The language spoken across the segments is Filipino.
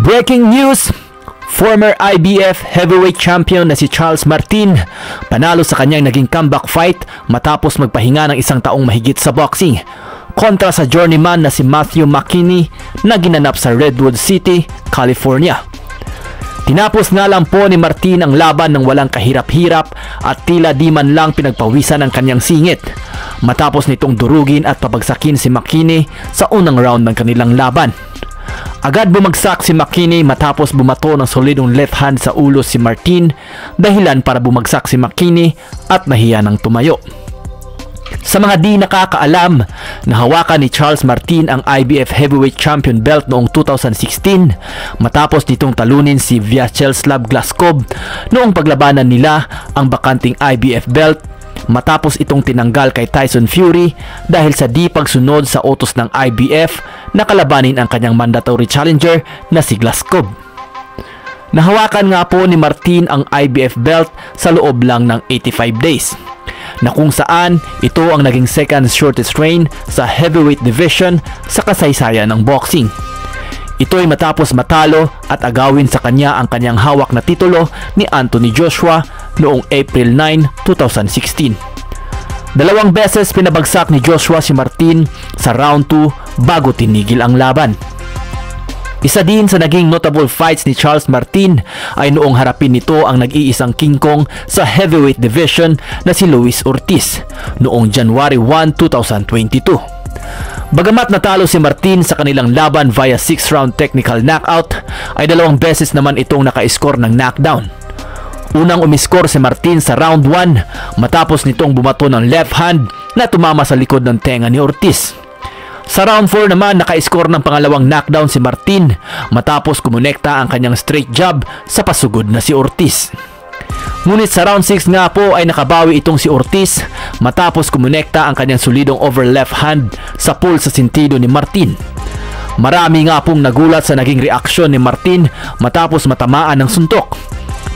Breaking news! Former IBF heavyweight champion na si Charles Martin panalo sa kanyang naging comeback fight matapos magpahinga ng isang taong mahigit sa boxing kontra sa journeyman na si Matthew McKinney na ginanap sa Redwood City, California. Tinapos nga lang po ni Martin ang laban ng walang kahirap-hirap at tila di man lang pinagpawisan ang kanyang singit matapos nitong durugin at pabagsakin si McKinney sa unang round ng kanilang laban. Agad bumagsak si McKinney matapos bumato ng solidong left hand sa ulo si Martin, dahilan para bumagsak si McKinney at nahiya ng tumayo. Sa mga di nakakaalam, nahawakan ni Charles Martin ang IBF heavyweight champion belt noong 2016 matapos nitong talunin si Vyacheslav Glazkov noong paglabanan nila ang bakanting IBF belt matapos itong tinanggal kay Tyson Fury dahil sa di pagsunod sa utos ng IBF na kalabanin ang kanyang mandatory challenger na si Glazkov. Nahawakan nga po ni Martin ang IBF belt sa loob lang ng 85 days, na kung saan ito ang naging second shortest reign sa heavyweight division sa kasaysayan ng boxing. Ito ay matapos matalo at agawin sa kanya ang kanyang hawak na titulo ni Anthony Joshua noong April 9, 2016. Dalawang beses pinabagsak ni Joshua si Martin sa round 2 bago tinigil ang laban. Isa din sa naging notable fights ni Charles Martin ay noong harapin nito ang nag-iisang King Kong sa heavyweight division na si Luis Ortiz noong January 1, 2022. Bagamat natalo si Martin sa kanilang laban via 6-round technical knockout, ay dalawang beses naman itong naka-score ng knockdown. Unang umiskor si Martin sa round 1 matapos nitong bumato ng left hand na tumama sa likod ng tenga ni Ortiz. Sa round 4 naman naka-score ng pangalawang knockdown si Martin matapos kumonekta ang kanyang straight jab sa pasugod na si Ortiz. Ngunit sa round 6 nga po ay nakabawi itong si Ortiz matapos kumonekta ang kanyang solidong over left hand sa pull sa sintido ni Martin. Marami nga pong nagulat sa naging reaksyon ni Martin matapos matamaan ng suntok,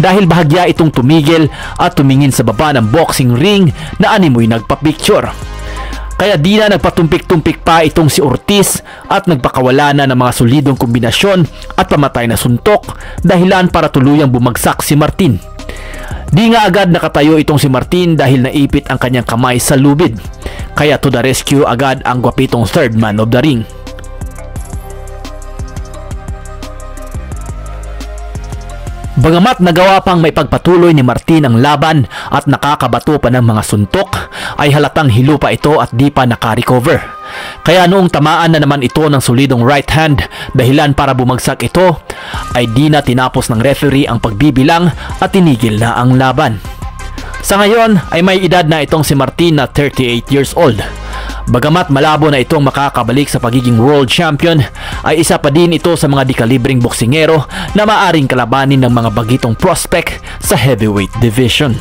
dahil bahagya itong tumigil at tumingin sa baba ng boxing ring na animoy nagpa-picture. Kaya di na nagpatumpik-tumpik pa itong si Ortiz at nagpakawala na ng mga solidong kombinasyon at pamatay na suntok, dahilan para tuluyang bumagsak si Martin. Di nga agad nakatayo itong si Martin dahil naipit ang kanyang kamay sa lubid, kaya to the rescue agad ang gwapitong third man of the ring. Bagamat nagawa pang maipagpatuloy ni Martin ang laban at nakakabato pa ng mga suntok, ay halatang hilo pa ito at di pa nakarecover. Kaya noong tamaan na naman ito ng solidong right hand, dahilan para bumagsak ito, ay di na tinapos ng referee ang pagbibilang at tinigil na ang laban. Sa ngayon ay may edad na itong si Martin na 38 years old. Bagamat malabo na itong makakabalik sa pagiging world champion, ay isa pa din ito sa mga dikalibring boksingero na maaring kalabanin ng mga bagitong prospect sa heavyweight division.